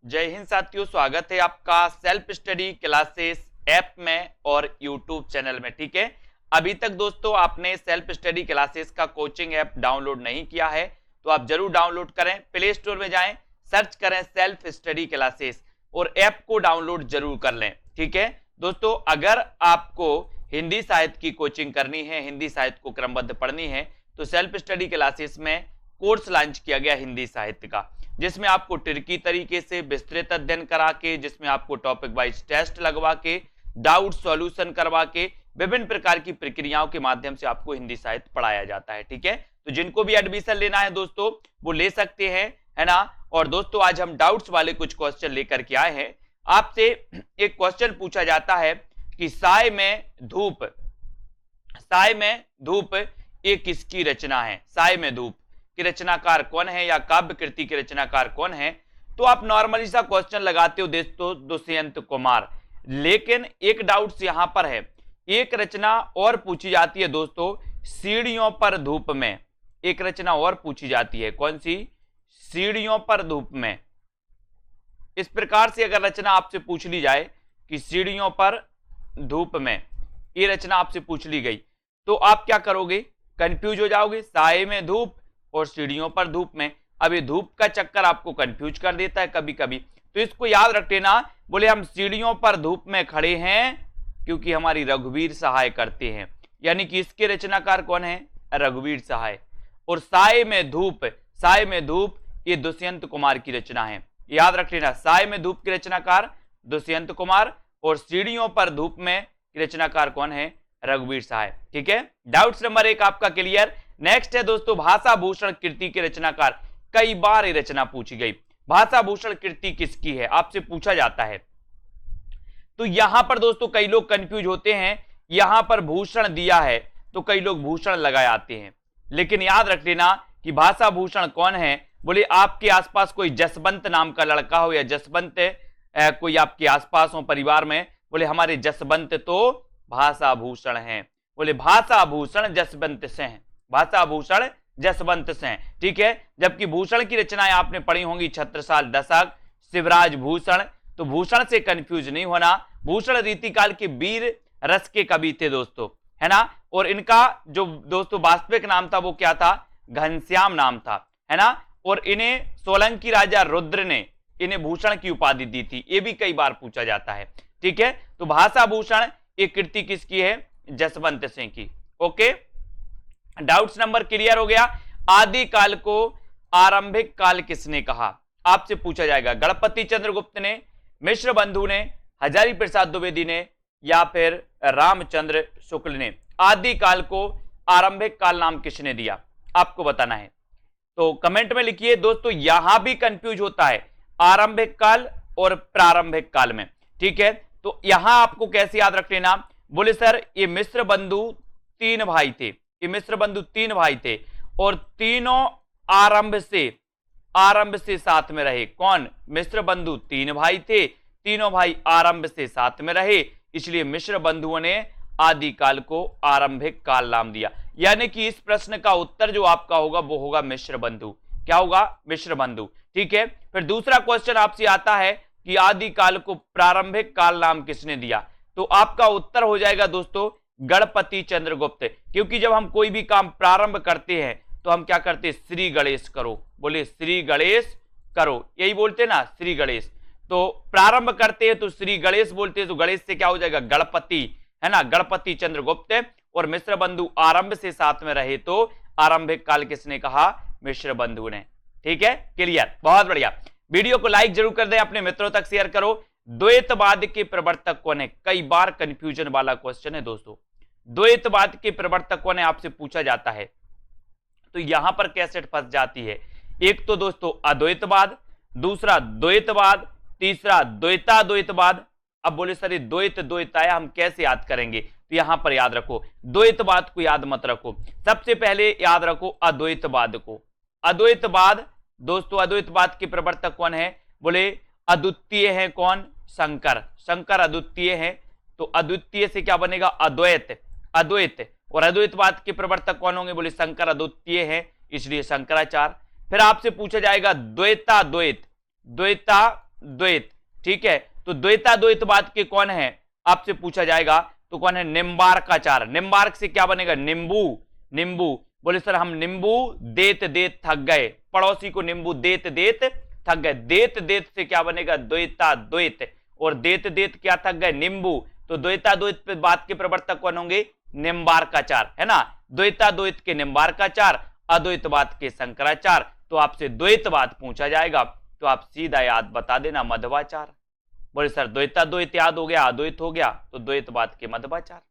जय हिंद साथियों, स्वागत है आपका सेल्फ स्टडी क्लासेस ऐप में और यूट्यूब चैनल में। ठीक है, अभी तक दोस्तों आपने सेल्फ स्टडी क्लासेस का कोचिंग ऐप डाउनलोड नहीं किया है तो आप जरूर डाउनलोड करें। प्ले स्टोर में जाएं, सर्च करें सेल्फ स्टडी क्लासेस और ऐप को डाउनलोड जरूर कर लें। ठीक है दोस्तों, अगर आपको हिंदी साहित्य की कोचिंग करनी है, हिंदी साहित्य को क्रमबद्ध पढ़नी है तो सेल्फ स्टडी क्लासेस में कोर्स लॉन्च किया गया हिंदी साहित्य का, जिसमें आपको ट्रिकी तरीके से विस्तृत अध्ययन करा के, जिसमें आपको टॉपिक वाइज टेस्ट लगवा के, डाउट सॉल्यूशन करवा के, विभिन्न प्रकार की प्रक्रियाओं के माध्यम से आपको हिंदी साहित्य पढ़ाया जाता है। ठीक है, तो जिनको भी एडमिशन लेना है दोस्तों वो ले सकते हैं, है ना। और दोस्तों आज हम डाउट्स वाले कुछ क्वेश्चन लेकर के आए हैं। आपसे एक क्वेश्चन पूछा जाता है कि साय में धूप ये किसकी रचना है? साय में धूप की रचनाकार कौन है या काव्य कृति के रचनाकार कौन है? तो आप नॉर्मली सा क्वेश्चन लगाते हो दोस्तों दुष्यंत कुमार, लेकिन एक डाउट्स यहां पर है, एक रचना और पूछी जाती है दोस्तों सीढ़ियों पर धूप में। एक रचना और पूछी जाती है, कौन सी? सीढ़ियों पर धूप में। इस प्रकार से अगर रचना आपसे पूछ ली जाए कि सीढ़ियों पर धूप में, ये रचना आपसे पूछ ली गई तो आप क्या करोगे? कंफ्यूज हो जाओगे। साय में धूप और सीढ़ियों पर धूप में, अब ये धूप का चक्कर आपको कंफ्यूज कर देता है कभी कभी, तो इसको याद रख लेना। बोले हम सीढ़ियों पर धूप में खड़े हैं क्योंकि हमारी रघुवीर सहाय करते हैं, यानी कि इसके रचनाकार कौन है? रघुवीर सहाय। और साय में धूप ये दुष्यंत कुमार की रचना है, याद रख लेना। साय में धूप की रचनाकार दुष्यंत कुमार और सीढ़ियों पर धूप में रचनाकार कौन है? रघुवीर सहाय। ठीक है, डाउट्स नंबर 1 आपका क्लियर। नेक्स्ट है दोस्तों भाषा भूषण कृति के रचनाकार। कई बार ये रचना पूछी गई, भाषा भूषण कृति किसकी है आपसे पूछा जाता है। तो यहां पर दोस्तों कई लोग कंफ्यूज होते हैं, यहां पर भूषण दिया है तो कई लोग भूषण लगाए आते हैं, लेकिन याद रख लेना कि भाषा भूषण कौन है। बोले आपके आसपास कोई जसवंत नाम का लड़का हो या जसवंत कोई आपके आसपास हो परिवार में, बोले हमारे जसवंत तो भाषा भूषण हैं। बोले भाषा भूषण जसवंत से हैं, भाषा भूषण जसवंत से हैं। ठीक है, जबकि भूषण की रचनाएं आपने पढ़ी होंगी छत्रसाल दशक, शिवराज भूषण, तो भूषण से कंफ्यूज नहीं होना। भूषण रीतिकाल के वीर रस के कवि थे दोस्तों, है ना। और इनका जो दोस्तों वास्तविक नाम था वो क्या था? घनश्याम नाम था, है ना। और इन्हें सोलंकी राजा रुद्र ने इन्हें भूषण की उपाधि दी थी, ये भी कई बार पूछा जाता है। ठीक है, तो भाषा भूषण एक कृति किसकी है? जसवंत सिंह की। ओके, डाउट्स नंबर क्लियर हो गया। आदि काल को आरंभिक काल किसने कहा? आपसे पूछा जाएगा। गणपति चंद्रगुप्त ने, मिश्र बंधु ने, हजारी प्रसाद द्विवेदी ने या फिर रामचंद्र शुक्ल ने? आदि काल को आरंभिक काल नाम किसने दिया आपको बताना है, तो कमेंट में लिखिए। दोस्तों यहां भी कंफ्यूज होता है आरंभिक काल और प्रारंभिक काल में। ठीक है, तो यहां आपको कैसे याद रख लेना? बोले सर ये मिश्र बंधु तीन भाई थे, ये मिश्र बंधु तीन भाई थे और तीनों आरंभ से साथ में रहे। कौन? मिश्र बंधु तीन भाई थे, तीनों भाई आरंभ से साथ में रहे, इसलिए मिश्र बंधुओं ने आदिकाल को आरंभिक काल नाम दिया। यानी कि इस प्रश्न का उत्तर जो आपका होगा वो होगा मिश्र बंधु। क्या होगा? मिश्र बंधु। ठीक है, फिर दूसरा क्वेश्चन आपसे आता है कि आदिकाल को प्रारंभिक काल नाम किसने दिया? तो आपका उत्तर हो जाएगा दोस्तों गणपति चंद्रगुप्त, क्योंकि जब हम कोई भी काम प्रारंभ करते हैं तो हम क्या करते हैं? श्री गणेश करो। बोले श्री गणेश करो, यही बोलते ना, श्री गणेश। तो प्रारंभ करते हैं तो श्री गणेश बोलते हैं, तो गणेश से क्या हो जाएगा? गणपति, है ना, गणपति चंद्रगुप्त। और मिश्र बंधु आरंभ से साथ में रहे तो आरंभिक काल किसने कहा? मिश्र बंधु ने। ठीक है, क्लियर, बहुत बढ़िया। वीडियो को लाइक जरूर कर दें, अपने मित्रों तक शेयर करो। द्वैतवाद के प्रवर्तक कौन है? कई बार कंफ्यूजन वाला क्वेश्चन है दोस्तों। द्वैतवाद के प्रवर्तक कौन है आपसे पूछा जाता है, तो यहां पर कैसेट फंस जाती है। एक तो दोस्तों अद्वैतवाद, दूसरा द्वैतवाद, तीसरा द्वैताद्वैतवाद। अब बोले सर ये द्वैत आया, हम कैसे याद करेंगे? तो यहां पर याद रखो, द्वैतवाद को याद मत रखो, सबसे पहले याद रखो अद्वैतवाद को। अद्वैतवाद दोस्तों, अद्वैतवाद के प्रवर्तक कौन है? बोले अद्वितीय है। कौन? शंकर। शंकर अद्वितीय है, तो अद्वितीय से क्या बनेगा? अद्वैत। अद्वैत और अद्वैतवाद के प्रवर्तक कौन होंगे? बोले शंकर अद्वितीय है, इसलिए शंकराचार्य। फिर आपसे पूछा जाएगा द्वैताद्वैत। द्वैत, ठीक है। तो द्वैताद्वैतवाद के कौन है आपसे पूछा जाएगा, तो कौन है, निम्बार्काचार्य। निम्बार्क से क्या बनेगा, नींबू, नींबू। बोले सर हम नींबू देत देत थक गए, पड़ोसी को नींबू देत देत थक गए। देत देत से क्या बनेगा, द्वैताद्वैत, और देत देत क्या थक गए, नींबू। तो द्वैताद्वैतवाद के प्रवर्तक कौन होंगे, निम्बार्काचार्य, है ना। द्वैताद्वैत के निम्बार्काचार्य, अद्वैतवाद के शंकराचार्य। तो आपसे द्वैतवाद पूछा जाएगा तो आप सीधा याद बता देना, मध्वाचार्य। बोले सर द्वैताद्वैत याद हो गया, अद्वैत हो गया, तो द्वैतवाद के मध्वाचार्य,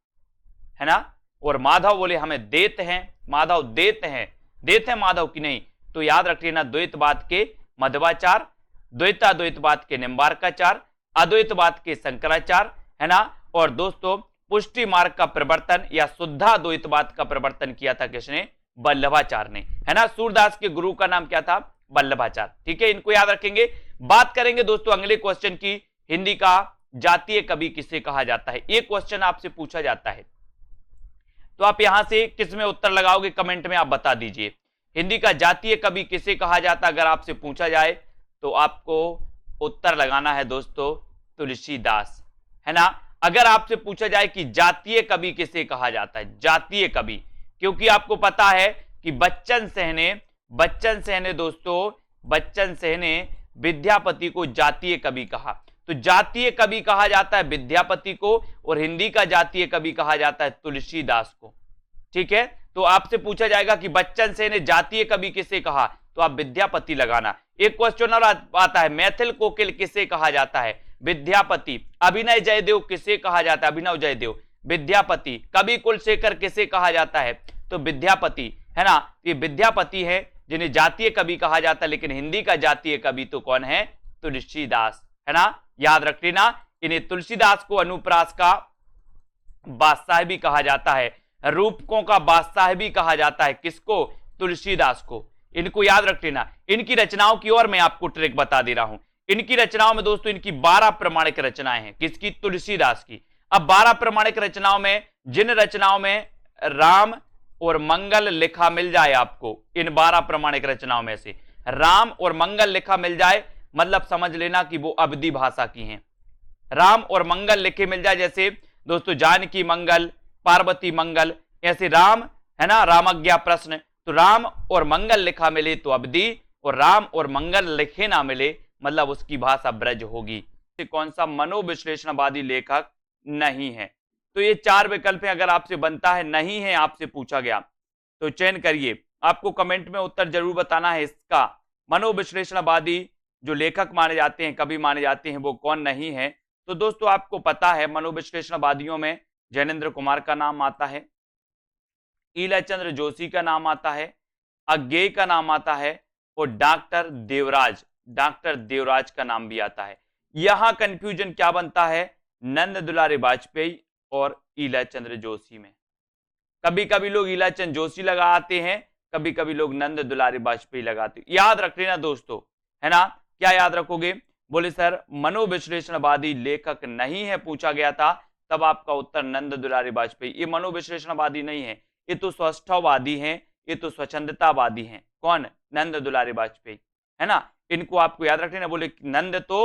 है ना। और माधव बोले हमें देत हैं, माधव देत हैं, देत है माधव की नहीं, तो याद रख लेना द्वैतवाद के मध्वाचार्य, द्वैताद्वैतवाद के निम्बार्काचार्य, अद्वैतवाद के शंकराचार्य, है ना। और दोस्तों पुष्टि मार्ग का प्रवर्तन या शुद्धाद्वैतवाद का प्रवर्तन किया था किसने, वल्लभाचार्य ने, है ना। सूरदास के गुरु का नाम क्या था, वल्लभाचार्य, ठीक है। इनको याद रखेंगे। बात करेंगे दोस्तों अगले क्वेश्चन की, हिंदी का जातीय कवि किसे कहा जाता है। एक क्वेश्चन आपसे पूछा जाता है, तो आप यहां से किस में उत्तर लगाओगे, कमेंट में आप बता दीजिए। हिंदी का जातीय कवि किसे कहा जाता है, अगर आपसे पूछा जाए तो आपको उत्तर लगाना है दोस्तों तुलसीदास, है ना। अगर आपसे पूछा जाए कि जातीय कवि किसे कहा जाता है, जातीय कवि, क्योंकि आपको पता है कि बच्चन सहने दोस्तों, बच्चन सहने विद्यापति को जातीय कवि कहा। तो जातीय कवि कहा जाता है विद्यापति को, और हिंदी का जातीय कवि कहा जाता है तुलसीदास को, ठीक है। तो आपसे पूछा जाएगा कि बच्चन सेन ने जातीय कवि किसे कहा, तो आप विद्यापति लगाना। एक क्वेश्चन और आता है, मैथिल कोकिल किसे कहा जाता है, विद्यापति। अभिनय जयदेव किसे कहा जाता है, अभिनव जयदेव, विद्यापति। कवि कुलशेखर किसे कहा जाता है, तो विद्यापति, है ना। ये विद्यापति है जिन्हें जातीय कवि कहा जाता है, लेकिन हिंदी का जातीय कवि तो कौन है, तुलसीदास, है ना। याद रख लेना, इन्हें तुलसीदास को अनुप्रास का बादशाह भी कहा जाता है, रूपकों का बादशाह भी कहा जाता है, किसको, तुलसीदास को। इनको याद रख लेना। इनकी रचनाओं की और मैं आपको ट्रिक बता दे रहा हूं। इनकी रचनाओं में दोस्तों इनकी 12 प्रमाणिक रचनाएं हैं, किसकी, तुलसीदास की। अब 12 प्रमाणिक रचनाओं में जिन रचनाओं में राम और मंगल लिखा मिल जाए आपको, इन 12 प्रमाणिक रचनाओं में से राम और मंगल लिखा मिल जाए, मतलब समझ लेना कि वो अवधी भाषा की हैं। राम और मंगल लिखे मिल जाए, जैसे दोस्तों जानकी मंगल, पार्वती मंगल, ऐसे राम, है ना, रामज्ञा प्रश्न। तो राम और मंगल लिखा मिले तो अवधी, और राम और मंगल लिखे ना मिले मतलब उसकी भाषा ब्रज होगी। कौन सा मनोविश्लेषणवादी लेखक नहीं है, तो ये 4 विकल्प हैं। अगर आपसे बनता है नहीं है, आपसे पूछा गया तो चयन करिए। आपको कमेंट में उत्तर जरूर बताना है इसका। मनोविश्लेषणवादी जो लेखक माने जाते हैं, कवि माने जाते हैं, वो कौन नहीं है। तो दोस्तों आपको पता है मनोविश्लेषणवादियों में जैनेन्द्र कुमार का नाम आता है, ईलाचंद्र जोशी का नाम आता है, अज्ञेय का नाम आता है, और डॉक्टर देवराज का नाम भी आता है। यहां कंफ्यूजन क्या बनता है, नंद दुलारे वाजपेयी और ईलाचंद्र जोशी में। कभी कभी लोग ईलाचंद जोशी लगाते हैं, कभी कभी लोग नंद दुलारे वाजपेयी लगाते हैं। याद रख लेना दोस्तों, है ना। क्या याद रखोगे, बोले सर मनोविश्लेषणवादी लेखक नहीं है पूछा गया था, तब आपका उत्तर नंद दुलारे वाजपेयी। ये मनोविश्लेषणवादी नहीं है, ये तो स्वस्थवादी हैं, ये तो स्वच्छंदतावादी हैं। कौन, नंद दुलारे वाजपेयी, है ना। इनको आपको याद रखना। बोले नंद तो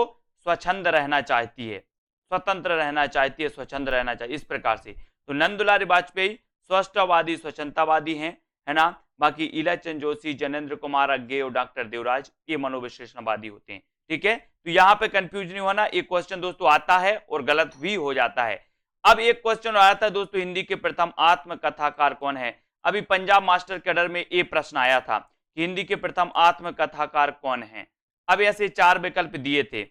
स्वच्छंद रहना चाहती है, स्वतंत्र रहना चाहती है, स्वच्छंद रहना चाहिए, इस प्रकार से। तो नंद दुलारे वाजपेयी स्वस्थवादी, स्वच्छंदतावादी हैं, है ना। बाकी ईलाचंद जोशी, जैनेन्द्र कुमार, अज्ञेय और डॉक्टर देवराज ये मनोविश्लेषणवादी होते हैं, ठीक है। तो यहां पे कंफ्यूज नहीं होना। एक क्वेश्चन दोस्तों आता है और गलत भी हो जाता है। अब एक क्वेश्चन आया था दोस्तों, हिंदी के प्रथम आत्मकथाकार कौन है। अभी पंजाब मास्टर कैडर में ये प्रश्न आया था कि हिंदी के प्रथम आत्मकथाकार कौन है। अब ऐसे 4 विकल्प दिए थे।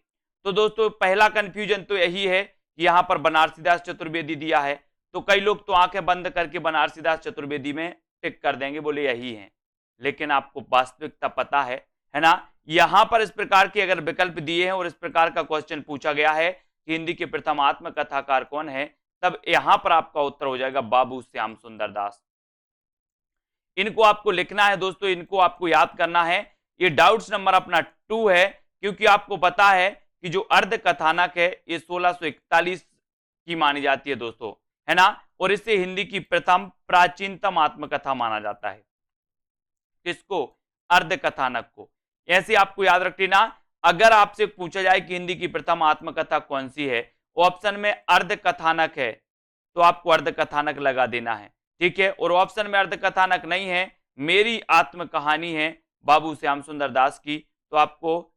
तो दोस्तों पहला कंफ्यूजन तो यही है कि यहां पर बनारसीदास चतुर्वेदी दिया है, तो कई लोग तो आंखें बंद करके बनारसीदास चतुर्वेदी में टिक कर देंगे, बोले यही है। लेकिन आपको वास्तविकता पता है ना। यहां पर इस प्रकार के अगर विकल्प दिए हैं और इस प्रकार का क्वेश्चन पूछा गया है कि हिंदी के प्रथम आत्मकथाकार कौन है, तब यहां पर आपका उत्तर हो जाएगा बाबू श्याम सुंदर दास। इनको आपको लिखना है दोस्तों, इनको आपको याद करना है। ये डाउट्स नंबर अपना 2 है, क्योंकि आपको पता है कि जो अर्ध कथानक है ये 1641 की मानी जाती है दोस्तों, है ना। और इससे हिंदी की प्रथम प्राचीनतम आत्मकथा माना जाता है। किसको, अर्ध कथानक को। ऐसे आपको याद रख लेना, अगर आपसे पूछा जाए कि हिंदी की प्रथम आत्मकथा कौन सी है, ऑप्शन में अर्ध कथानक है तो आपको अर्ध कथानक लगा देना है, ठीक है। और ऑप्शन में अर्ध कथानक नहीं है, मेरी आत्म कहानी है बाबू श्याम सुंदर दास की, तो आपको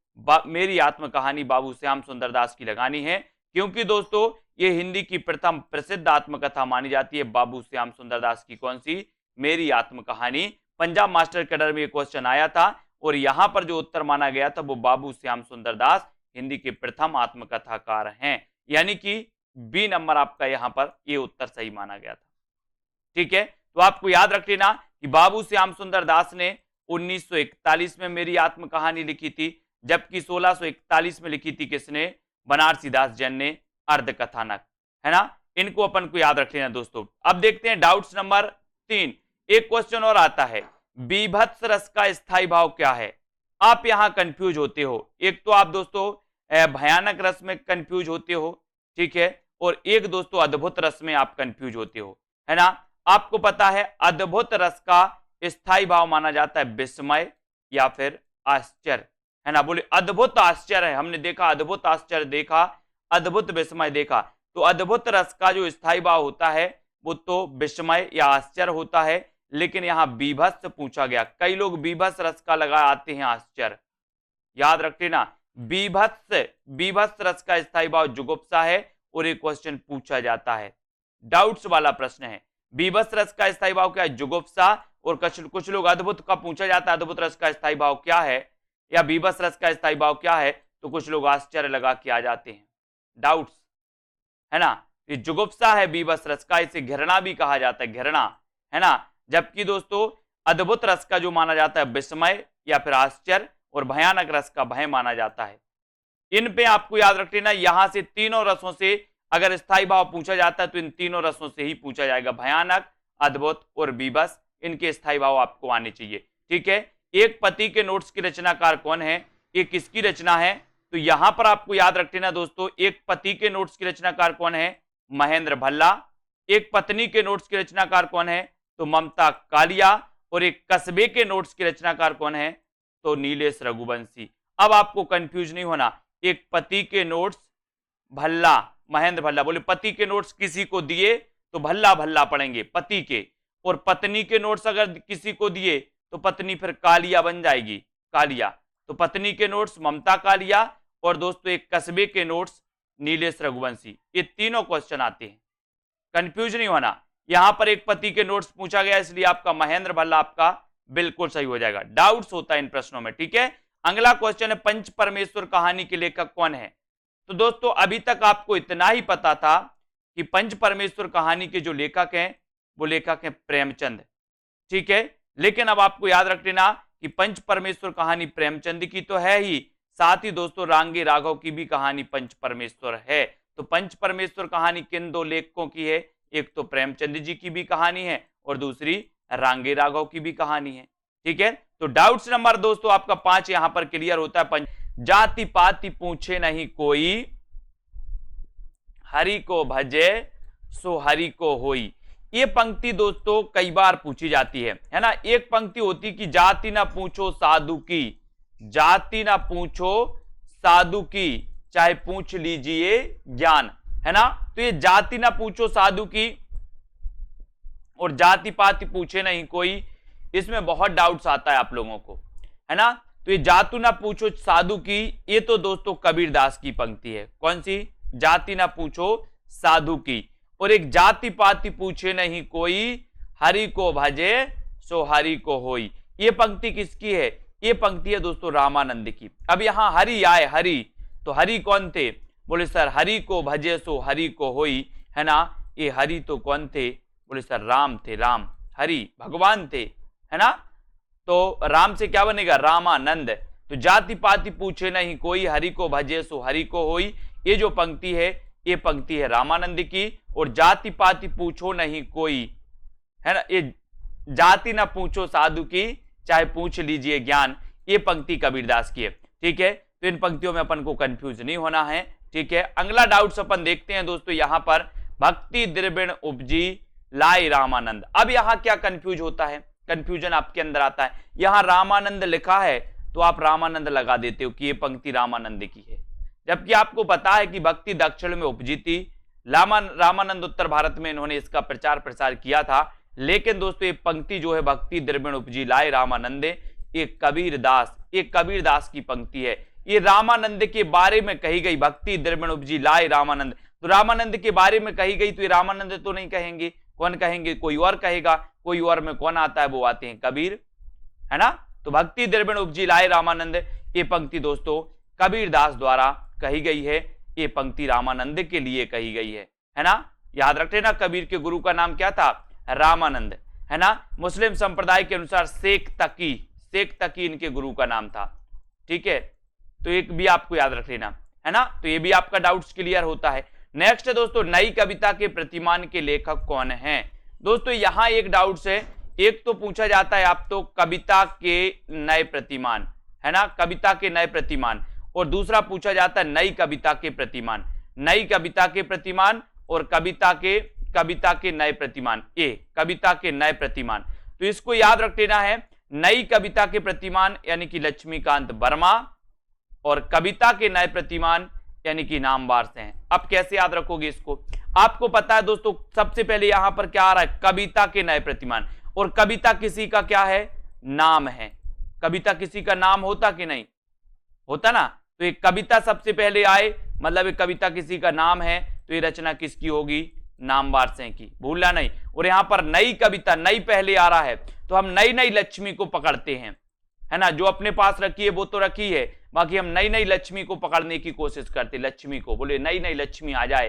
मेरी आत्म कहानी बाबू श्याम सुंदर दास की लगानी है, क्योंकि दोस्तों ये हिंदी की प्रथम प्रसिद्ध आत्मकथा मानी जाती है बाबू श्याम सुंदर दास की। कौन सी? मेरी आत्म कहानी। पंजाब मास्टर कैडर में ये क्वेश्चन आया था और यहां पर जो उत्तर माना गया था वो बाबू श्याम सुंदर दास हिंदी के प्रथम आत्मकथाकार हैं, यानी कि बी नंबर आपका यहां पर ये उत्तर सही माना गया था, ठीक है। तो आपको याद रख लेना कि बाबू श्याम सुंदर दास ने 1941 में मेरी आत्म कहानी लिखी थी, जबकि 1641 में लिखी थी किसने? बनारसी दास जैन ने अर्ध कथानक, है ना। इनको अपन को याद रख लेना दोस्तों। अब देखते हैं डाउट्स नंबर 3। एक क्वेश्चन और आता है, बीभत्स रस का स्थायी भाव क्या है? आप यहां कंफ्यूज होते हो। एक तो आप दोस्तों भयानक रस में कंफ्यूज होते हो, ठीक है, और एक दोस्तों अद्भुत रस में आप कंफ्यूज होते हो, है ना। आपको पता है अद्भुत रस का स्थायी भाव माना जाता है विस्मय या फिर आश्चर्य, है ना। बोले अद्भुत आश्चर्य है, हमने देखा अद्भुत आश्चर्य देखा, अद्भुत विस्मय देखा, तो अद्भुत रस का जो स्थायी भाव होता है वो तो विस्मय या आश्चर्य होता है। लेकिन यहां बीभत्स पूछा गया, कई लोग बीभत्स रस का लगा आते हैं आश्चर्य, याद रख लेना। बीभत्स रस का स्थायी भाव जुगुप्सा है और एक क्वेश्चन पूछा जाता है, डाउट्स वाला प्रश्न है। बीभत्स रस का स्थायी भाव क्या है? जुगुप्सा। और कुछ लोग अद्भुत का पूछा जाता है, अद्भुत रस का स्थायी भाव क्या है या बीभत्स रस का स्थायी भाव क्या है, तो कुछ लोग आश्चर्य लगा के आ जाते हैं, डाउट्स, है ना। ये जुगुप्सा है बीभत्स रस का, इसे घृणा भी कहा जाता है, घृणा, है ना। जबकि दोस्तों अद्भुत रस का जो माना जाता है विस्मय या फिर आश्चर्य, और भयानक रस का भय माना जाता है। इन पे आपको याद रख लेना, यहां से तीनों रसों से अगर स्थायी भाव पूछा जाता है तो इन तीनों रसों से ही पूछा जाएगा, भयानक, अद्भुत और बीभत्स, इनके स्थायी भाव आपको आने चाहिए, ठीक है। एक पति के नोट्स की रचनाकार कौन है? ये किसकी रचना है? तो यहां पर आपको याद रख लेना दोस्तों, एक पति के नोट्स की रचनाकार कौन है? महेंद्र भल्ला। एक पत्नी के नोट्स की रचनाकार कौन है? तो ममता कालिया। और एक कस्बे के नोट्स की रचनाकार कौन है? तो नीलेश रघुवंशी। अब आपको कंफ्यूज नहीं होना, एक पति के नोट्स भल्ला, महेंद्र भल्ला। बोले पति के नोट्स किसी को दिए तो भल्ला भल्ला पढ़ेंगे पति के, और पत्नी के नोट्स अगर किसी को दिए तो पत्नी फिर कालिया बन जाएगी, कालिया। तो पत्नी के नोट्स ममता कालिया, और दोस्तों एक कस्बे के नोट्स नीलेश रघुवंशी। ये तीनों क्वेश्चन आते हैं, कंफ्यूज नहीं होना। यहां पर एक पति के नोट्स पूछा गया, इसलिए आपका महेंद्र भल्ला आपका बिल्कुल सही हो जाएगा। डाउट्स होता है इन प्रश्नों में, ठीक है। अगला क्वेश्चन है, पंच परमेश्वर कहानी के लेखक कौन है? तो दोस्तों अभी तक आपको इतना ही पता था कि पंच परमेश्वर कहानी के जो लेखक हैं वो लेखक हैं प्रेमचंद, ठीक है। लेकिन अब आपको याद रख लेना कि पंच परमेश्वर कहानी प्रेमचंद की तो है ही, साथ ही दोस्तों रांगे राघव की भी कहानी पंच परमेश्वर है। तो पंच परमेश्वर कहानी किन दो लेखकों की है? एक तो प्रेमचंद जी की भी कहानी है और दूसरी रांगे राघव की भी कहानी है, ठीक है। तो डाउट्स नंबर दोस्तों आपका 5 यहां पर क्लियर होता है। पंच जाति पाति पूछे नहीं कोई, हरि को भजे सो हरि को होई। ये पंक्ति दोस्तों कई बार पूछी जाती है ना। एक पंक्ति होती कि जाति ना पूछो साधु की, जाति ना पूछो साधु की, चाहे पूछ लीजिए ज्ञान, है ना। तो ये जाति ना पूछो साधु की और जाति पाति पूछे नहीं कोई, इसमें बहुत डाउट्स आता है आप लोगों को, है ना। तो ये जातु ना पूछो साधु की, ये तो दोस्तों कबीरदास की पंक्ति है। कौन सी? जाति ना पूछो साधु की। और एक जाति पाति पूछे नहीं कोई, हरि को भजे सो हरि को होई, ये पंक्ति किसकी है? ये पंक्ति है दोस्तों रामानंद की। अब यहां हरि आए, हरि, तो हरि कौन थे? बोले सर हरि को भजे सो हरि को होई, है ना। ये हरि तो कौन थे? बोले सर राम थे, राम, हरि भगवान थे, है ना। तो राम से क्या बनेगा? रामानंद। तो जाति पाति पूछे नहीं कोई, हरि को भजे सो हरि को होई, ये जो पंक्ति है ये पंक्ति है रामानंद की। और जाति पाति पूछो नहीं कोई, है ना, ये जाति ना पूछो साधु की, चाहे पूछ लीजिए ज्ञान, ये पंक्ति कबीरदास की है, ठीक है। तो इन पंक्तियों में अपन को कंफ्यूज नहीं होना है, ठीक है। अगला डाउट्स अपन देखते हैं दोस्तों, यहां पर भक्ति द्रविण उपजी लाई रामानंद। अब यहां क्या कंफ्यूज होता है, कंफ्यूजन आपके अंदर आता है। यहां रामानंद लिखा है तो आप रामानंद लगा देते हो कि ये पंक्ति रामानंद की है, जबकि आपको पता है कि भक्ति दक्षिण में उपजी थी। रामानंद उत्तर भारत में इन्होंने इसका प्रचार प्रसार किया था। लेकिन दोस्तों ये पंक्ति जो है भक्ति द्रविण उपजी लाए रामानंदे, ये कबीरदास की पंक्ति है। ये रामानंद के बारे में कही गई, भक्ति द्रविण उपजी लाए रामानंद, तो रामानंद के बारे में कही गई, तो ये रामानंद तो नहीं कहेंगे, कौन कहेंगे, कोई और कहेगा। कोई और में कौन आता है, वो आते हैं कबीर, है ना। तो भक्ति द्रविण उपजी लाए रामानंद, ये पंक्ति दोस्तों कबीरदास द्वारा कही गई है। ये पंक्ति रामानंद के लिए कही गई है ना। याद रखते ना, कबीर के गुरु का नाम क्या था, रामानंद, है ना। मुस्लिम संप्रदाय के अनुसार शेख तकी इनके गुरु का नाम था। ठीक है, तो एक भी आपको याद रख लेना, है ना। तो ये भी आपका डाउट्स क्लियर होता है। नेक्स्ट है दोस्तों, नई कविता के प्रतिमान के लेखक कौन है। दोस्तों यहां एक डाउट्स है, एक तो पूछा जाता है आप तो कविता के नए प्रतिमान, है ना, कविता के नए प्रतिमान, और दूसरा पूछा जाता है नई कविता के प्रतिमान, नई कविता के प्रतिमान और कविता के नए प्रतिमान, ये कविता के नए प्रतिमान। तो इसको याद रख लेना है, नई कविता के प्रतिमान यानी कि लक्ष्मीकांत वर्मा, और कविता के नए प्रतिमान यानी कि नामवार से हैं। अब कैसे याद रखोगे इसको, आपको पता है दोस्तों, सबसे पहले यहां पर क्या आ रहा है, कविता के नए प्रतिमान, और कविता किसी का क्या है, नाम है। कविता किसी का नाम होता कि नहीं होता ना, तो ये कविता सबसे पहले आए, मतलब ये कविता किसी का नाम है, तो ये रचना किसकी होगी, नामवार से की, भूलना नहीं। और यहां पर नई कविता, नई पहले आ रहा है, तो हम नई नई लक्ष्मी को पकड़ते हैं, है ना। जो अपने पास रखी है वो तो रखी है, बाकी हम नई नई लक्ष्मी को पकड़ने की कोशिश करते, लक्ष्मी को बोले नई नई लक्ष्मी आ जाए,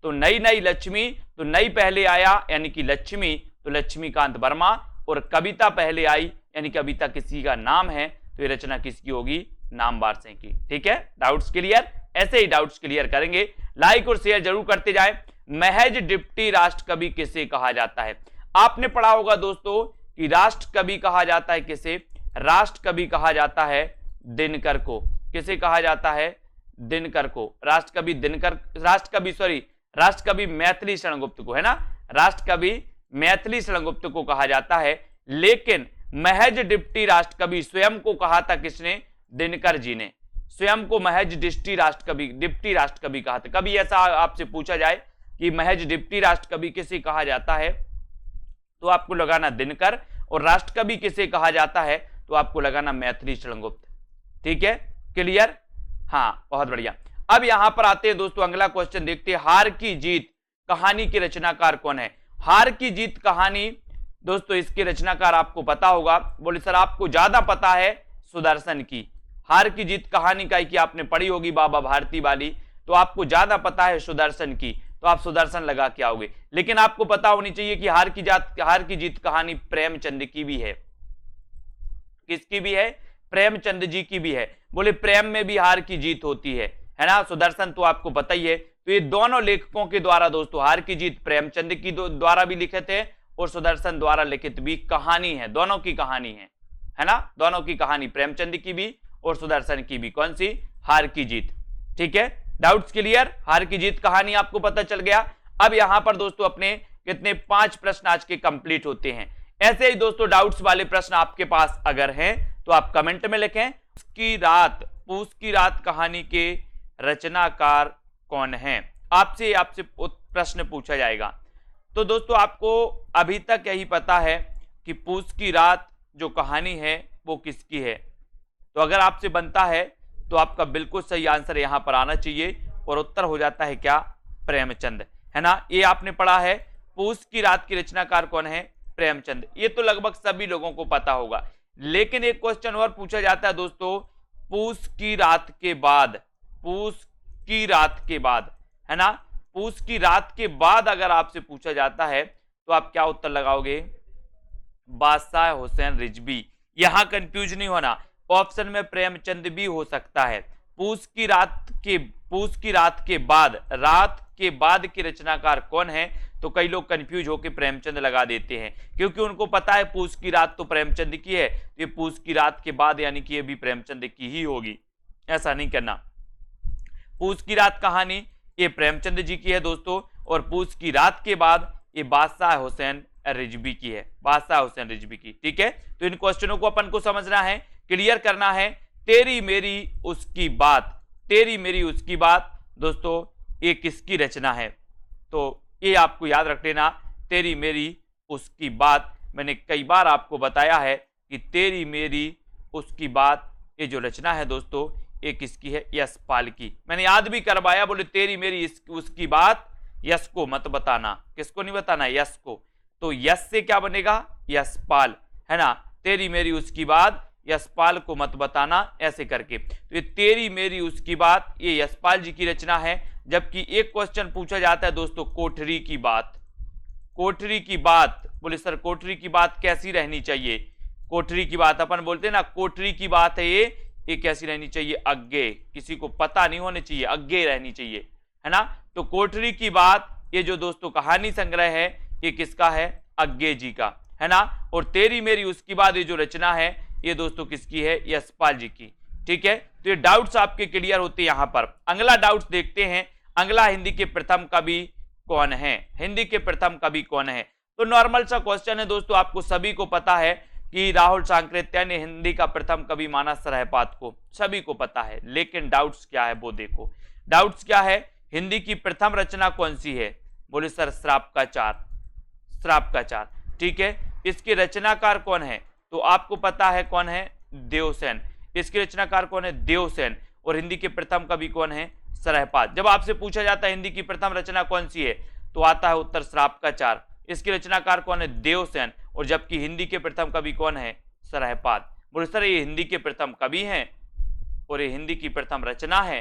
तो नई नई लक्ष्मी, तो नई पहले आया यानी कि लक्ष्मी, तो लक्ष्मीकांत वर्मा, और कविता पहले आई यानी कविता किसी का नाम है, तो ये रचना किसकी होगी, नामवार से की। ठीक है, डाउट्स क्लियर, ऐसे ही डाउट्स क्लियर करेंगे। लाइक और शेयर जरूर करते जाएं। महज डिप्टी राष्ट्र कवि किसे कहा जाता है। आपने पढ़ा होगा दोस्तों कि राष्ट्र कवि कहा जाता है किसे, राष्ट्र कवि कहा जाता है दिनकर को। किसे कहा जाता है, दिनकर को। राष्ट्र कवि मैथिली शरण गुप्त को, है ना, राष्ट्र कवि मैथिली शरण गुप्त को कहा जाता है। लेकिन महज डिप्टी राष्ट्र कवि स्वयं को कहा था किसने, दिनकर जी ने स्वयं को महज डिप्टी राष्ट्र कवि कहा था। कभी ऐसा आपसे पूछा जाए कि महज डिप्टी राष्ट्र कवि किसे कहा जाता है, तो आपको लगाना दिनकर, और राष्ट्र कवि किसे कहा जाता है, तो आपको लगाना मैथिली शरण गुप्त। ठीक है, क्लियर, हाँ बहुत बढ़िया। अब यहां पर आते हैं दोस्तों, अगला क्वेश्चन देखते हैं, हार की जीत कहानी के रचनाकार कौन है। हार की जीत कहानी दोस्तों इसके रचनाकार आपको पता होगा, बोले सर आपको ज्यादा पता है सुदर्शन की। हार की जीत कहानी का कि आपने पढ़ी होगी बाबा भारती वाली, तो आपको ज्यादा पता है सुदर्शन की, तो आप सुदर्शन लगा के आओगे। लेकिन आपको पता होनी चाहिए कि हार की जीत कहानी प्रेमचंद की भी है। किसकी भी है, प्रेमचंद जी की भी है। बोले प्रेम में भी हार की जीत होती है ना। सुदर्शन तो आपको पता ही है। तो ये दोनों लेखकों के द्वारा दोस्तों, हार की जीत प्रेमचंद की द्वारा भी लिखित है और सुदर्शन द्वारा लिखित भी कहानी है, दोनों की कहानी है ना, दोनों की कहानी, प्रेमचंद की भी और सुदर्शन की भी। कौन सी, हार की जीत। ठीक है, डाउट्स क्लियर, हार की जीत कहानी आपको पता चल गया। अब यहां पर दोस्तों अपने कितने 5 प्रश्न आज के कंप्लीट होते हैं। ऐसे ही दोस्तों डाउट्स वाले प्रश्न आपके पास अगर हैं तो आप कमेंट में लिखें। पूस की रात कहानी के रचनाकार कौन है, आपसे प्रश्न पूछा जाएगा। तो दोस्तों आपको अभी तक यही पता है कि पूस की रात जो कहानी है वो किसकी है। तो अगर आपसे बनता है तो आपका बिल्कुल सही आंसर यहां पर आना चाहिए और उत्तर हो जाता है क्या, प्रेमचंद, है ना। ये आपने पढ़ा है, पूस की रात की रचनाकार कौन है, प्रेमचंद। ये तो लगभग सभी लोगों को पता होगा। लेकिन एक क्वेश्चन और पूछा जाता है दोस्तों, पूस की रात के बाद, है ना, पूस की रात के बाद अगर आपसे पूछा जाता है तो आप क्या उत्तर लगाओगे, बादशाह हुसैन रिजवी। यहां कंफ्यूज नहीं होना, ऑप्शन में प्रेमचंद भी हो सकता है। पूस की रात के बाद की रचनाकार कौन है, तो कई लोग कंफ्यूज होकर प्रेमचंद लगा देते हैं, क्योंकि उनको पता है पूस की रात तो प्रेमचंद की है, तो ये पूस की रात के बाद यानी कि ये भी प्रेमचंद की ही होगी। ऐसा नहीं करना। पूस की रात कहानी ये प्रेमचंद जी की है दोस्तों, और पूस की रात के बाद ये बादशाह हुसैन रिजवी की है, बादशाह हुसैन रिजवी की। ठीक है, तो इन क्वेश्चनों को अपन को समझना है क्लियर करना है। तेरी मेरी उसकी बात, तेरी मेरी उसकी बात दोस्तों ये किसकी रचना है? तो ये आपको याद रख लेना, तेरी मेरी उसकी बात। मैंने कई बार आपको बताया है कि तेरी मेरी उसकी बात ये जो रचना है दोस्तों ये किसकी है? यशपाल की। मैंने याद भी करवाया, बोले तेरी मेरी उसकी बात यश को मत बताना। किसको नहीं बताना? यश को। तो यश से क्या बनेगा? यशपाल, है ना। तेरी मेरी उसकी बात यशपाल को मत बताना, ऐसे करके। तो ये तेरी मेरी उसकी बात ये यशपाल जी की रचना है। जबकि एक क्वेश्चन पूछा जाता है दोस्तों कोठरी की बात, कोठरी की बात। बोले सर कोठरी की बात कैसी रहनी चाहिए? कोठरी की बात अपन बोलते हैं ना, कोठरी की बात है ये कैसी रहनी चाहिए? अज्ञे, किसी को पता नहीं होनी चाहिए, अज्ञे रहनी चाहिए, है ना। तो कोठरी की बात ये जो दोस्तों कहानी संग्रह है ये किसका है? अज्ञे जी का, है ना। और तेरी मेरी उसकी बात ये जो रचना है ये दोस्तों किसकी है? यशपाल जी की। ठीक है, तो ये डाउट्स आपके क्लियर होते हैं यहां पर। अगला डाउट्स देखते हैं, अगला हिंदी के प्रथम कवि कौन है? हिंदी के प्रथम कवि कौन है? तो नॉर्मल सा क्वेश्चन है दोस्तों, आपको सभी को पता है कि राहुल सांकृत्य ने हिंदी का प्रथम कवि माना सरहपाद को, सभी को पता है। लेकिन डाउट्स क्या है वो देखो। डाउट्स क्या है? हिंदी की प्रथम रचना कौन सी है? बोले सर श्राप का चार, श्राप का चार। ठीक है, इसके रचनाकार कौन है? तो आपको पता है कौन है? देवसेन। इसके रचनाकार कौन है? देवसेन। और हिंदी के प्रथम कवि कौन है? सरहपाद। जब आपसे पूछा जाता है हिंदी की प्रथम रचना कौन सी है तो आता है उत्तर श्राप का चार। इसके रचनाकार कौन है? देवसेन। और जबकि हिंदी के प्रथम कवि कौन है? सरहपाद। बोले सर ये हिंदी के प्रथम कवि हैं और ये हिंदी की प्रथम रचना है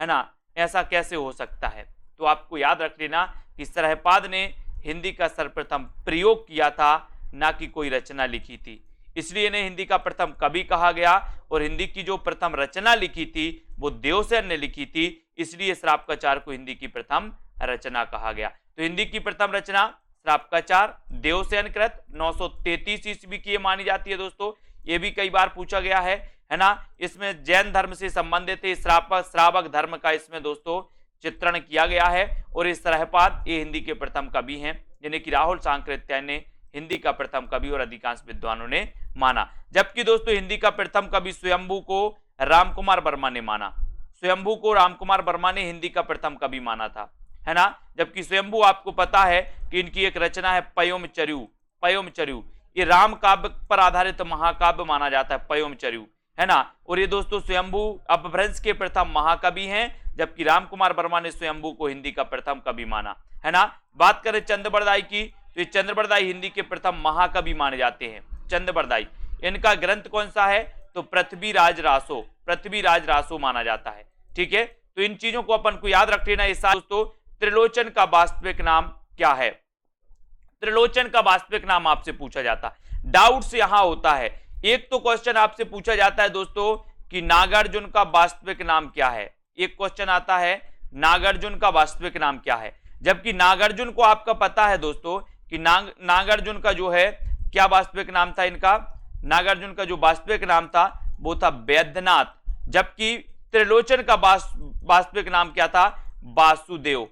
ना, ऐसा कैसे हो सकता है? तो आपको याद रख लेना कि सरहपाद ने हिंदी का सर्वप्रथम प्रयोग किया था, ना कि कोई रचना लिखी थी, इसलिए इन्हें हिंदी का प्रथम कवि कहा गया। और हिंदी की जो प्रथम रचना लिखी थी वो देवसेन ने लिखी थी, इसलिए श्राप का चार को हिंदी की प्रथम रचना कहा गया। तो हिंदी की प्रथम रचना श्राप का चार, देवसेन कृत, 933 ईस्वी की मानी जाती है दोस्तों। ये भी कई बार पूछा गया है ना। इसमें जैन धर्म से संबंधित है, श्रावक धर्म का इसमें दोस्तों चित्रण किया गया है। और इस सरहपाद ये हिंदी के प्रथम कवि हैं, जिन्हें कि राहुल सांकृत्य ने हिंदी का प्रथम कवि और अधिकांश विद्वानों ने माना। जबकि दोस्तों हिंदी का प्रथम कवि स्वयंभू को रामकुमार वर्मा ने माना। स्वयंभू को रामकुमार वर्मा ने हिंदी का प्रथम कवि माना था, है ना। जबकि स्वयंभू आपको पता है कि इनकी एक रचना है पयोमचर्यु। पयोमचर्यु ये राम काव्य पर आधारित महाकाव्य माना जाता है, पयोमचर्यु, है ना। और ये दोस्तों स्वयंभू अपभ्रंश के प्रथम महाकवि हैं, जबकि रामकुमार वर्मा ने स्वयंभू को हिंदी का प्रथम कवि माना, है ना। बात करें चंद्रबरदाई की तो ये चंद्रबरदाई हिंदी के प्रथम महाकवि माने जाते हैं। चंद्रबरदाई, इनका ग्रंथ कौन सा है? तो पृथ्वीराज रासो, पृथ्वीराज रासो माना जाता है। ठीक है, तो इन चीजों को अपन को याद रख लेना। इस दोस्तों त्रिलोचन का वास्तविक नाम क्या है? त्रिलोचन का वास्तविक नाम आपसे पूछा जाता है। डाउट्स यहां होता है, एक तो क्वेश्चन आपसे पूछा जाता है दोस्तों कि नागार्जुन का वास्तविक नाम क्या है। एक क्वेश्चन आता है नागार्जुन का वास्तविक नाम क्या है, जबकि नागार्जुन को आपका पता है दोस्तों कि नागार्जुन का जो है क्या वास्तविक नाम था इनका? नागार्जुन का जो वास्तविक नाम था वो था वैद्यनाथ। जबकि त्रिलोचन का वास्तविक नाम क्या था? वासुदेव।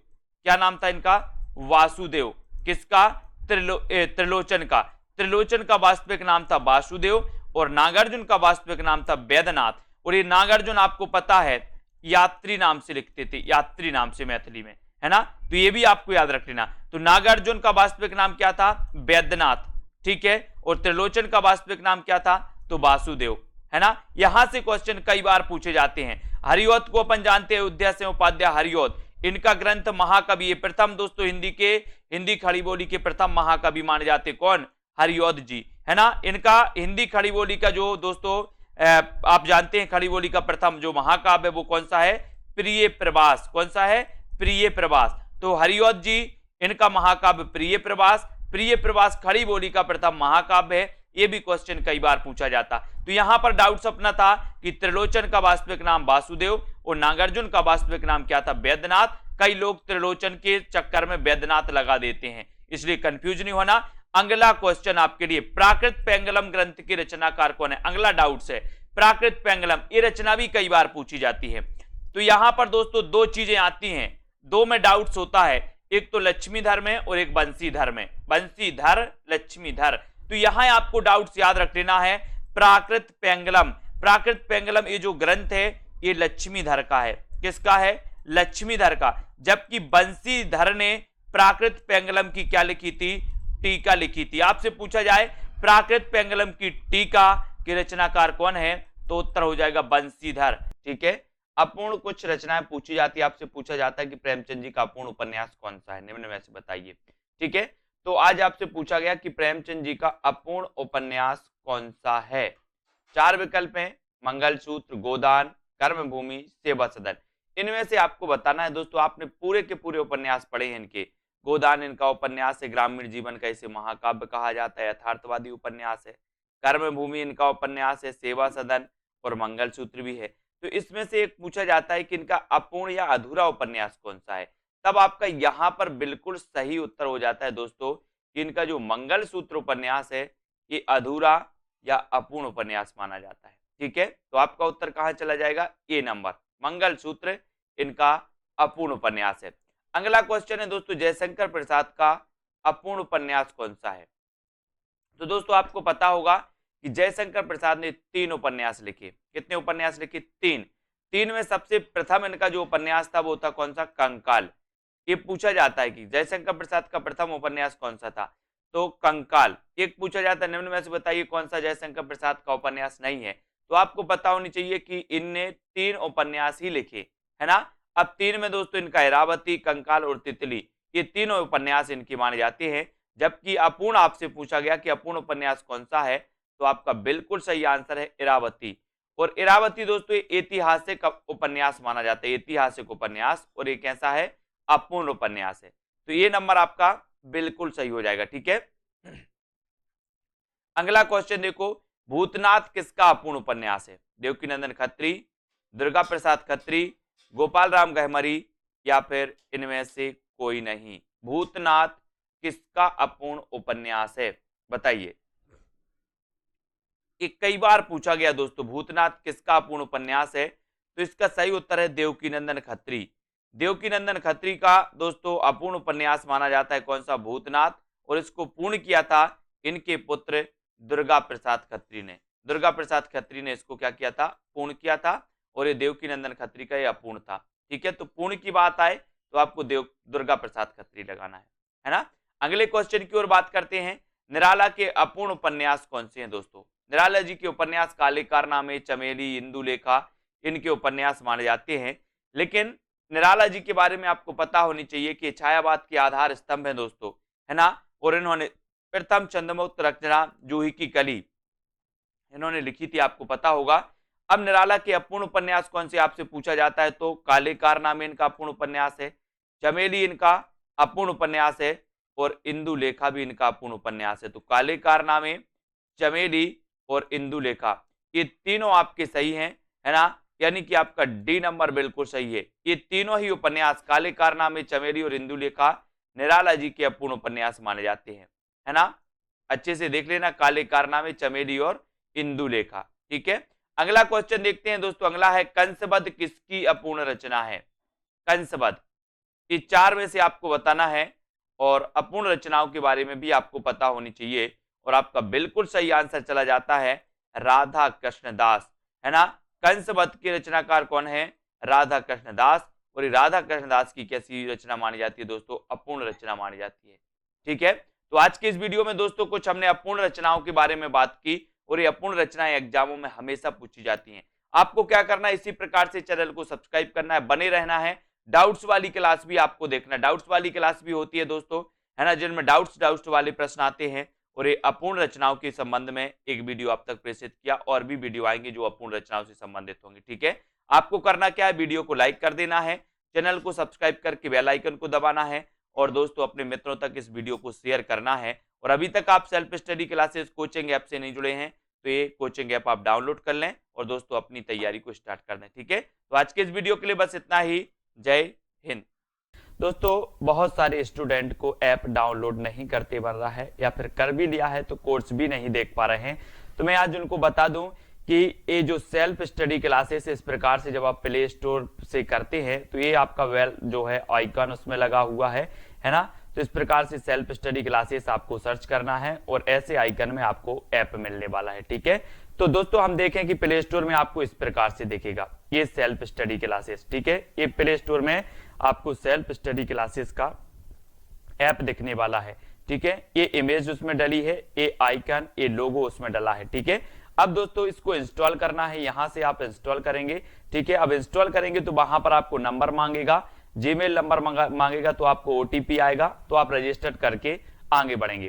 क्या नाम था इनका? वासुदेव। किसका? त्रिलोचन का। त्रिलोचन का वास्तविक नाम था वासुदेव और नागार्जुन का वास्तविक नाम था वैद्यनाथ। और ये नागार्जुन आपको पता है यात्री नाम से लिखते थे, यात्री नाम से मैथिली में, है ना। तो ये भी आपको याद रख लेना। तो नागार्जुन का वास्तविक नाम क्या था? वैद्यनाथ। ठीक है, और त्रिलोचन का वास्तविक नाम क्या था? तो वासुदेव, है ना। यहां से क्वेश्चन कई बार पूछे जाते हैं। हरिऔध को अपन जानते हैं, अयोध्या से उपाध्याय हरिऔध, इनका ग्रंथ महाकवि प्रथम दोस्तों हिंदी खड़ी बोली के प्रथम महाकवि माने जाते कौन? हरिऔध जी, है ना। इनका हिंदी खड़ी बोली का जो दोस्तों आप जानते हैं खड़ी बोली का प्रथम जो महाकाव्य है वो कौन सा है? प्रिय प्रवास। कौन सा है? प्रिय प्रवास। तो हरिऔध जी इनका महाकाव्य प्रिय प्रवास। प्रिय प्रवास खड़ी बोली का प्रथम महाकाव्य है। ये भी क्वेश्चन कई बार पूछा जाता। तो यहां पर डाउट अपना था कि त्रिलोचन का वास्तविक नाम वासुदेव और नागार्जुन का वास्तविक नाम क्या था? वैद्यनाथ। कई लोग त्रिलोचन के चक्कर में वैद्यनाथ लगा देते हैं, इसलिए कंफ्यूज नहीं होना। अगला क्वेश्चन आपके लिए, प्राकृत पेंगलम ग्रंथ के रचनाकार कौन है? अगला डाउट है प्राकृत पेंगलम, ये रचना भी कई बार पूछी जाती है। तो यहां पर दोस्तों दो चीजें आती हैं, दो में डाउट्स होता है, एक तो लक्ष्मीधर में और एक बंशीधर में। बंशीधर, लक्ष्मीधर। तो यहां आपको डाउट्स याद रख लेना है। प्राकृत पेंगलम प्राकृत पेंगलम ये जो ग्रंथ है ये लक्ष्मीधर का है। किसका है? लक्ष्मीधर का। जबकि बंशीधर ने प्राकृत पेंगलम की क्या लिखी थी? टीका लिखी थी। आपसे पूछा जाए प्राकृत पेंगलम की टीका के रचनाकार कौन है, तो उत्तर हो जाएगा बंशीधर। ठीक है, अपूर्ण कुछ रचनाएं पूछी जाती है, आपसे पूछा जाता है कि प्रेमचंद जी का अपूर्ण उपन्यास कौन सा है, निम्न में से बताइए। ठीक है, तो आज आपसे पूछा गया कि प्रेमचंद जी का अपूर्ण उपन्यास कौन सा है। 4 विकल्प हैं, मंगलसूत्र, गोदान, कर्मभूमि, सेवा सदन। इनमें से आपको बताना है दोस्तों, आपने पूरे के पूरे उपन्यास पढ़े हैं इनके। गोदान इनका उपन्यास है, ग्रामीण जीवन का इसे महाकाव्य कहा जाता है, यथार्थवादी उपन्यास है। कर्मभूमि इनका उपन्यास है, सेवा सदन और मंगलसूत्र भी है। तो इसमें से एक पूछा जाता है कि इनका अपूर्ण या अधूरा उपन्यास कौन सा है, तब आपका यहां पर बिल्कुल सही उत्तर हो जाता है दोस्तों कि इनका जो मंगलसूत्र उपन्यास है ये अधूरा या अपूर्ण उपन्यास माना जाता है। ठीक है, तो आपका उत्तर कहां चला जाएगा? ए नंबर, मंगलसूत्र इनका अपूर्ण उपन्यास है। अगला क्वेश्चन है दोस्तों, जयशंकर प्रसाद का अपूर्ण उपन्यास कौन सा है? तो दोस्तों आपको पता होगा कि जयशंकर प्रसाद ने 3 उपन्यास लिखे। कितने उपन्यास लिखे? 3। 3 में सबसे प्रथम इनका जो उपन्यास था वो था कौन सा? कंकाल। ये पूछा जाता है कि जयशंकर प्रसाद का प्रथम उपन्यास कौन सा था, तो कंकाल। एक पूछा जाता है निम्न में से बताइए कौन सा जयशंकर प्रसाद का उपन्यास नहीं है, तो आपको पता होनी चाहिए कि इनने 3 उपन्यास ही लिखे, है ना। अब 3 में दोस्तों इनका इरावती, कंकाल और तितली, ये तीनों उपन्यास इनकी माने जाते हैं। जबकि अपूर्ण आपसे पूछा गया कि अपूर्ण उपन्यास कौन सा है, तो आपका बिल्कुल सही आंसर है इरावती। और इरावती दोस्तों ऐतिहासिक उपन्यास माना जाता है, ऐतिहासिक उपन्यास, और ये कैसा है? अपूर्ण उपन्यास है। तो ये नंबर आपका बिल्कुल सही हो जाएगा। ठीक है, अगला क्वेश्चन देखो, भूतनाथ किसका अपूर्ण उपन्यास है? देवकीनंदन खत्री, दुर्गा प्रसाद खत्री, गोपाल राम गहमरी, या फिर इनमें से कोई नहीं। भूतनाथ किसका अपूर्ण उपन्यास है, बताइए। ये कई बार पूछा गया दोस्तों, भूतनाथ किसका अपूर्ण उपन्यास है, तो इसका सही उत्तर है देवकीनंदन खत्री। देवकीनंदन खत्री का दोस्तों अपूर्ण उपन्यास माना जाता है कौन सा? भूतनाथ। और इसको पूर्ण किया था इनके पुत्र दुर्गा प्रसाद खत्री ने। दुर्गा प्रसाद खत्री ने इसको क्या किया था? पूर्ण किया था। और ये देवकीनंदन खत्री का ये अपूर्ण था। ठीक है, तो पूर्ण की बात आए तो आपको दुर्गा प्रसाद खत्री लगाना है ना। अगले क्वेश्चन की ओर बात करते हैं, निराला के अपूर्ण उपन्यास कौन से हैं दोस्तों? निराला जी के उपन्यास काले कारनामे, चमेली, इंदुलेखा, इनके उपन्यास माने जाते हैं। लेकिन निराला जी के बारे में आपको पता होनी चाहिए कि छायावाद के आधार स्तंभ है दोस्तों, है ना। और इन्होंने प्रथम चंद्रमुक्त रचना जूही की कली इन्होंने लिखी थी, आपको पता होगा। अब निराला के अपूर्ण उपन्यास कौन से आपसे पूछा जाता है, तो काले कारनामे इनका अपूर्ण उपन्यास है, चमेली इनका अपूर्ण उपन्यास है, और इंदुलेखा भी इनका अपूर्ण उपन्यास है। तो काले कारनामे, चमेली और इंदुलेखा, ये तीनों आपके सही हैं, है ना। यानी कि आपका डी नंबर बिल्कुल सही है। ये तीनों ही उपन्यास, काले कारनामे, चमेली और इंदुलेखा, निराला जी के अपूर्ण उपन्यास माने जाते हैं, है ना। अच्छे से देख लेना, काले कारनामे, चमेली और इंदुलेखा। ठीक है, अगला क्वेश्चन देखते हैं दोस्तों। अगला है, कंसबद्ध किसकी अपूर्ण रचना है? कंसबद्ध, ये 4 में से आपको बताना है, और अपूर्ण रचनाओं के बारे में भी आपको पता होनी चाहिए। और आपका बिल्कुल सही आंसर चला जाता है राधा कृष्ण दास, है ना। कंसबद्ध के रचनाकार कौन है? राधा कृष्ण दास। और ये राधा कृष्ण दास की कैसी रचना मानी जाती है दोस्तों? अपूर्ण रचना मानी जाती है। ठीक है, तो आज के इस वीडियो में दोस्तों कुछ हमने अपूर्ण रचनाओं के बारे में बात की, और ये अपूर्ण रचनाएं एग्जामों में हमेशा पूछी जाती हैं। आपको क्या करना है, इसी प्रकार से चैनल को सब्सक्राइब करना है, बने रहना है। डाउट्स वाली क्लास भी आपको देखना, डाउट्स वाली क्लास भी होती है दोस्तों, है ना, जिनमें डाउट्स वाले प्रश्न आते हैं। और ये अपूर्ण रचनाओं के संबंध में एक वीडियो आप तक प्रेषित किया, और भी वीडियो आएंगे जो अपूर्ण रचनाओं से संबंधित होंगे। ठीक है, आपको करना क्या है, वीडियो को लाइक कर देना है, चैनल को सब्सक्राइब करके बेल आइकन को दबाना है, और दोस्तों अपने मित्रों तक इस वीडियो को शेयर करना है। और अभी तक आप self study classes coaching app से नहीं जुड़े हैं, तो ये कोचिंग ऐप आप डाउनलोड कर लें, और दोस्तों अपनी तैयारी को स्टार्ट कर दें। ठीक है, तो आज के इस वीडियो के लिए बस इतना ही। जय हिंद। दोस्तों बहुत सारे स्टूडेंट को ऐप डाउनलोड नहीं करते बन रहा है, या फिर कर भी लिया है तो कोर्स भी नहीं देख पा रहे हैं। तो मैं आज उनको बता दूं कि ये जो सेल्फ स्टडी क्लासेस इस प्रकार से जब आप प्ले स्टोर से करते हैं, तो ये आपका वेल जो है आइकन उसमें लगा हुआ है ना। तो इस प्रकार से सेल्फ स्टडी क्लासेस आपको सर्च करना है, और ऐसे आइकन में आपको ऐप मिलने वाला है। ठीक है, तो दोस्तों हम देखें कि प्ले स्टोर में आपको इस प्रकार से दिखेगा, ये सेल्फ स्टडी क्लासेस, ठीक है। ये प्ले स्टोर में आपको सेल्फ स्टडी क्लासेस का ऐप दिखने वाला है, ठीक है। ये इमेज उसमें डली है, ये आइकन, ये लोगो उसमें डला है, ठीक है। अब दोस्तों इसको इंस्टॉल करना है, यहां से आप इंस्टॉल करेंगे, ठीक है। अब इंस्टॉल करेंगे तो वहां पर आपको नंबर मांगेगा, जीमेल नंबर मांगेगा, तो आपको ओटीपी आएगा, तो आप रजिस्टर करके आगे बढ़ेंगे।